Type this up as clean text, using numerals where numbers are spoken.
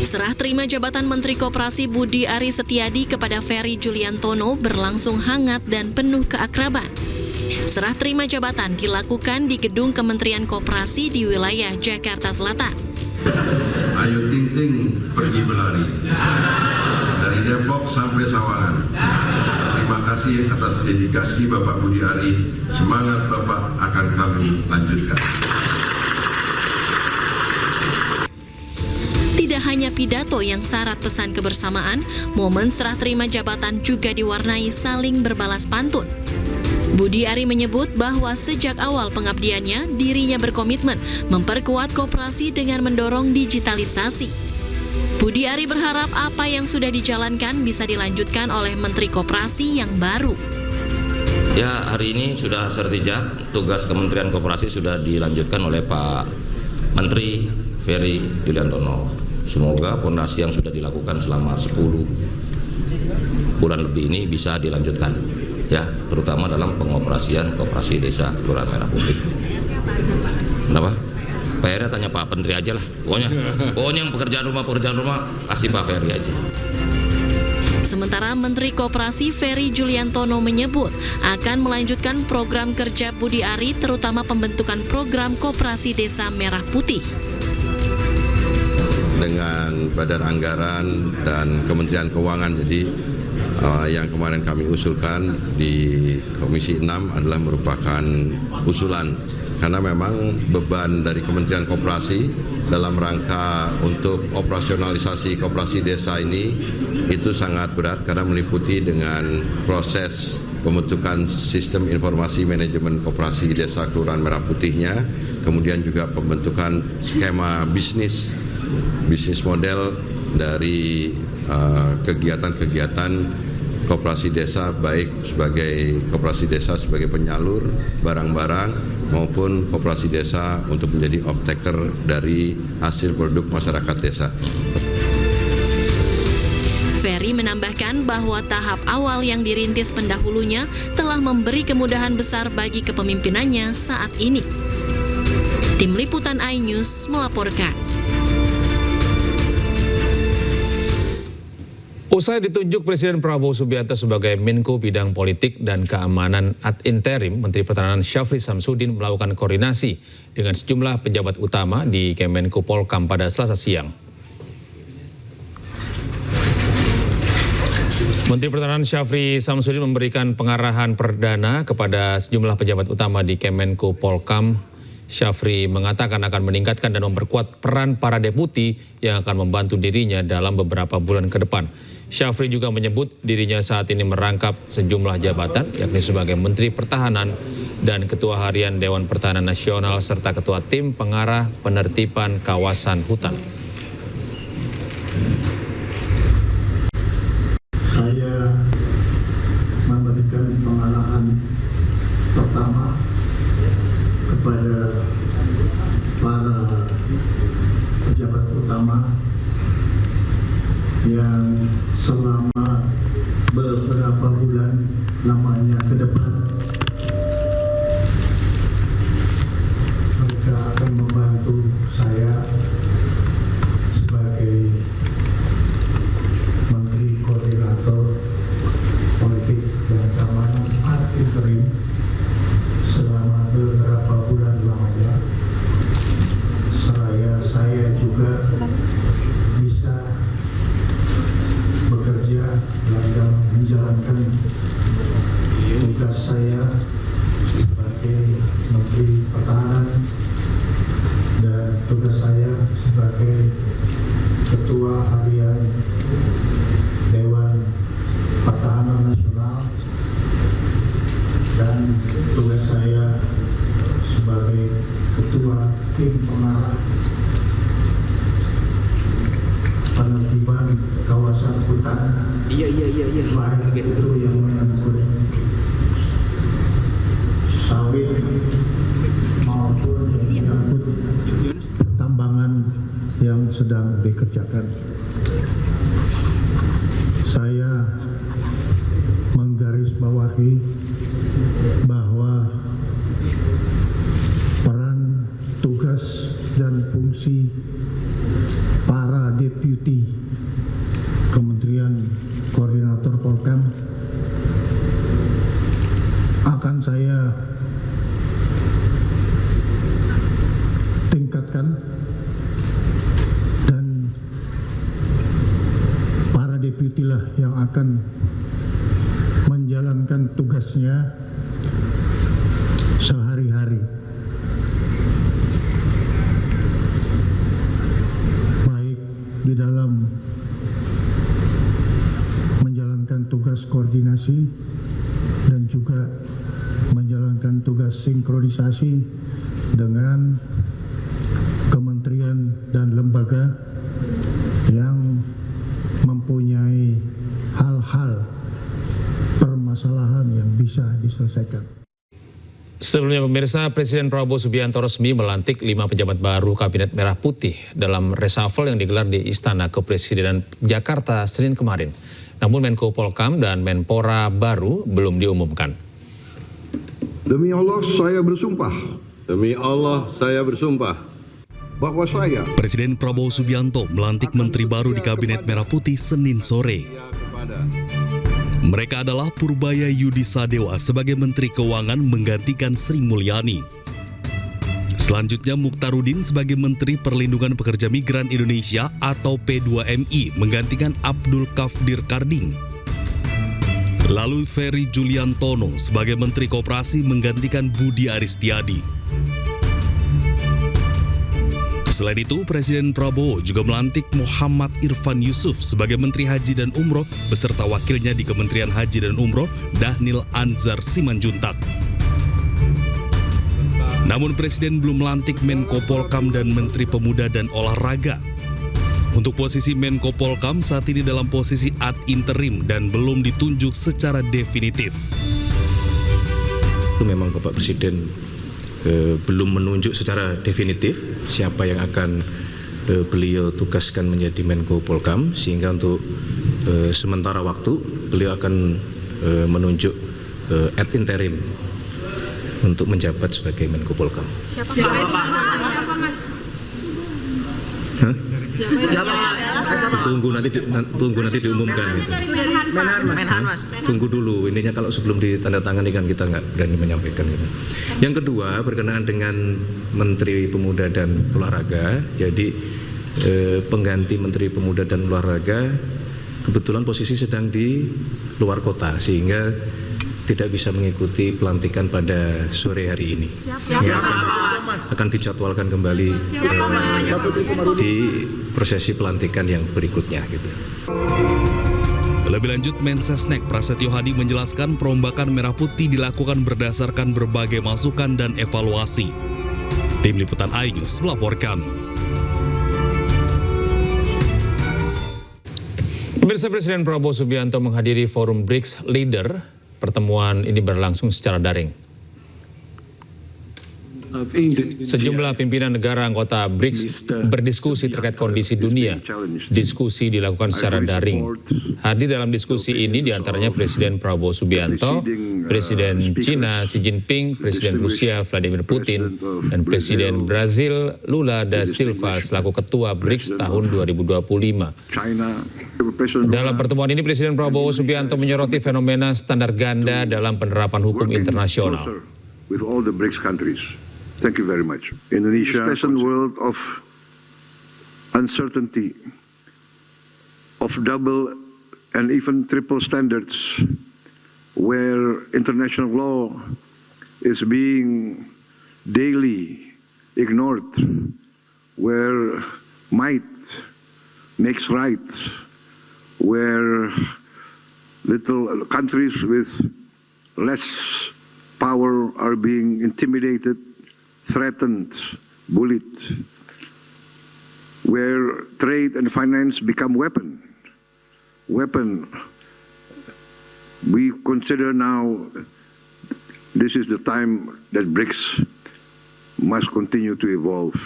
Serah terima jabatan Menteri Koperasi Budi Ari Setiadi kepada Ferry Juliantono berlangsung hangat dan penuh keakraban. Serah terima jabatan dilakukan di Gedung Kementerian Koperasi di wilayah Jakarta Selatan. Ayo Ting Ting pergi berlari dari Depok sampai Sawangan. Terima kasih atas dedikasi Bapak Budi Ari. Semangat Bapak akan kami lanjutkan. Tidak hanya pidato yang syarat pesan kebersamaan, momen serah terima jabatan juga diwarnai saling berbalas pantun. Budi Ari menyebut bahwa sejak awal pengabdiannya, dirinya berkomitmen memperkuat koperasi dengan mendorong digitalisasi. Budi Ari berharap apa yang sudah dijalankan bisa dilanjutkan oleh Menteri Koperasi yang baru. Ya, hari ini sudah sertijab, tugas Kementerian Koperasi sudah dilanjutkan oleh Pak Menteri Ferry Juliantono. Semoga fondasi yang sudah dilakukan selama 10 bulan lebih ini bisa dilanjutkan, ya, terutama dalam pengoperasian koperasi desa Kelurahan Merah Putih. Kenapa? PR-nya tanya Pak Menteri aja lah. Pokoknya yang pekerjaan rumah kasih Pak Ferry aja. Sementara Menteri Koperasi Ferry Juliantono menyebut akan melanjutkan program kerja Budi Ari, terutama pembentukan program Koperasi Desa Merah Putih. Dengan Badan Anggaran dan Kementerian Keuangan, jadi yang kemarin kami usulkan di Komisi 6 adalah merupakan usulan, karena memang beban dari Kementerian Koperasi dalam rangka untuk operasionalisasi koperasi desa ini itu sangat berat, karena meliputi dengan proses pembentukan sistem informasi manajemen koperasi desa Kelurahan Merah Putihnya, kemudian juga pembentukan skema bisnis model dari kegiatan-kegiatan koperasi desa, baik sebagai koperasi desa sebagai penyalur barang-barang maupun koperasi desa untuk menjadi off-taker dari hasil produk masyarakat desa. Ferry menambahkan bahwa tahap awal yang dirintis pendahulunya telah memberi kemudahan besar bagi kepemimpinannya saat ini. Tim Liputan iNews melaporkan. Usai ditunjuk Presiden Prabowo Subianto sebagai Menko Bidang Politik dan Keamanan ad interim, Menteri Pertahanan Syafri Samsudin melakukan koordinasi dengan sejumlah pejabat utama di Kemenko Polkam pada Selasa siang. Menteri Pertahanan Syafri Samsudin memberikan pengarahan perdana kepada sejumlah pejabat utama di Kemenko Polkam. Syafri mengatakan akan meningkatkan dan memperkuat peran para deputi yang akan membantu dirinya dalam beberapa bulan ke depan. Syafri juga menyebut dirinya saat ini merangkap sejumlah jabatan, yakni sebagai Menteri Pertahanan dan Ketua Harian Dewan Pertahanan Nasional serta Ketua Tim Pengarah Penertiban Kawasan Hutan. Saya memberikan pengarahan pertama kepada para pejabat utama yang selama beberapa bulan lamanya ke depan mereka akan membantu saya sebagai Menteri Koordinator Politik dan Keamanan ad interim selama beberapa bulan lamanya. Seraya saya juga bisa bekerja dalam menjalankan tugas saya sebagai Menteri Pertahanan dan tugas saya sebagai Ketua Harian Dewan Pertahanan Nasional dan tugas saya sebagai Ketua Tim Pengarah Penertiban Kawasan Hutan. Baik itu yang menyangkut sawit maupun menyangkut pertambangan yang sedang dikerjakan. Saya menggarisbawahi bahwa yang akan menjalankan tugasnya sehari-hari, baik di dalam menjalankan tugas koordinasi dan juga menjalankan tugas sinkronisasi dengan kementerian dan lembaga yang mempunyai hal-hal permasalahan yang bisa diselesaikan. Sebelumnya pemirsa, Presiden Prabowo Subianto resmi melantik 5 pejabat baru Kabinet Merah Putih dalam reshuffle yang digelar di Istana Kepresidenan Jakarta Senin kemarin. Namun Menko Polkam dan Menpora baru belum diumumkan. Demi Allah saya bersumpah. Demi Allah saya bersumpah Bahwa saya Presiden Prabowo Subianto melantik menteri baru di Kabinet Merah Putih Senin sore. Mereka adalah Purbaya Yudi Sadewa sebagai Menteri Keuangan menggantikan Sri Mulyani. Selanjutnya Mukhtarudin sebagai Menteri Perlindungan Pekerja Migran Indonesia atau P2MI menggantikan Abdul Kafdir Karding. Lalu Ferry Juliantono sebagai Menteri Koperasi menggantikan Budi Aristiadi. Selain itu, Presiden Prabowo juga melantik Muhammad Irfan Yusuf sebagai Menteri Haji dan Umroh beserta wakilnya di Kementerian Haji dan Umroh, Dhanil Anzar Simanjuntak. Namun Presiden belum melantik Menko Polkam dan Menteri Pemuda dan Olahraga. Untuk posisi Menko Polkam saat ini dalam posisi ad interim dan belum ditunjuk secara definitif. Memang Bapak Presiden belum menunjuk secara definitif siapa yang akan beliau tugaskan menjadi Menko Polkam, sehingga untuk sementara waktu beliau akan menunjuk ad interim untuk menjabat sebagai Menko Polkam. Siapa Mas? Tunggu nanti diumumkan. Gitu. Menhan Mas. Tunggu dulu, intinya kalau sebelum ditandatangani kan kita nggak berani menyampaikan gitu. Yang kedua berkenaan dengan Menteri Pemuda dan Olahraga, jadi pengganti Menteri Pemuda dan Olahraga kebetulan posisi sedang di luar kota sehingga tidak bisa mengikuti pelantikan pada sore hari ini. Akan dijadwalkan kembali di prosesi pelantikan yang berikutnya gitu. Lebih lanjut, Mensesnek Prasetyo Hadi menjelaskan perombakan Merah Putih dilakukan berdasarkan berbagai masukan dan evaluasi. Tim Liputan iNews melaporkan. Pemirsa, Presiden Prabowo Subianto menghadiri Forum BRICS Leader. Pertemuan ini berlangsung secara daring. Sejumlah pimpinan negara anggota BRICS berdiskusi terkait kondisi dunia. Diskusi dilakukan secara daring. Hadir dalam diskusi ini diantaranya Presiden Prabowo Subianto, Presiden China Xi Jinping, Presiden Rusia Vladimir Putin, dan Presiden Brazil Lula da Silva selaku Ketua BRICS tahun 2025. Dalam pertemuan ini Presiden Prabowo Subianto menyoroti fenomena standar ganda dalam penerapan hukum internasional. With all the BRICS countries. Thank you very much. Indonesia, present world of uncertainty, of double and even triple standards, where international law is being daily ignored, where might makes right, where little countries with less power are being intimidated, threatened, bullied, where trade and finance become weapon. We consider now this is the time that BRICS must continue to evolve.